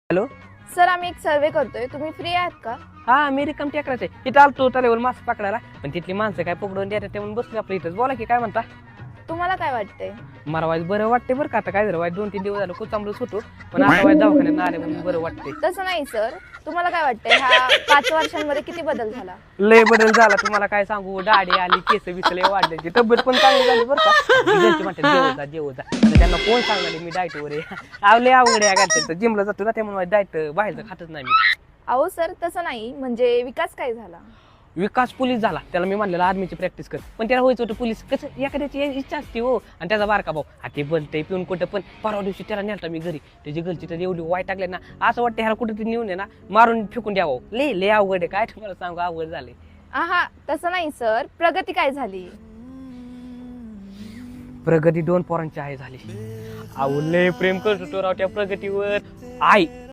Hello. Sir आम्ही एक सर्वे करतोय, तुम्ही फ्री आहात का? हा, मी रिकाम टेकराच आहे. इथं आलतो तल्यावर मासे पकडायला, पण तिथली माणसं काय पकडून देतात ते म्हणून बसलो आपल्या इथंच. बोला की काय म्हणता. तुम्हाला काय वाटतंय? मला वाईट बरं वाटते बरं का. आता काय झालं, वाईट 2-3 दिवस झालं खूप चांगलंच होतो, पण आता वाईट दवाखान्यात आले म्हणून बरं वाटते. तसं नाही सर, तुम्हाला काय वाटतंय ह्या 5 वर्षांमध्ये किती बदल झाला? लय बदल झाला, तुम्हाला काय सांगू. दाढी आली, केस बिसले वाढल्याची, तब्येत पण चांगली झाली बरं का. घरचे म्हणतात जेवजा. आता त्यांना कोण सांगणार मी डाएटवर आहे. आवले अवघड आहे घालतात. जिमला जातो ना त्यामुळे डाएट बाहेरचं खातच नाही मी. अहो सर तसं नाही, म्हणजे विकास काय झाला? विकास पोलीस झाला. त्याला मी म्हणलेलं आर्मीची प्रॅक्टिस कर, पण त्याला व्हायचं होतं पोलीस. कसं एखाद्याची इच्छा असते हो. आणि त्याचा बारका भाऊ ते बनते पिऊन कुठं पण. परवा दिवशी त्याला नेलता मी घरी. त्याची घरची तर एवढी वाईट टाकले ना, असं वाटतं ह्याला कुठं नेऊन आहे ना मारून फेकून द्यावं. लय अवघड आहे. काय तुम्हाला सांगू, अवघड झाले. आहा तसं नाही सर, प्रगती काय झाली? प्रगती 2 पोरांची आहे झाली. अहो लय प्रेम करतो राव त्या प्रगतीवर. आई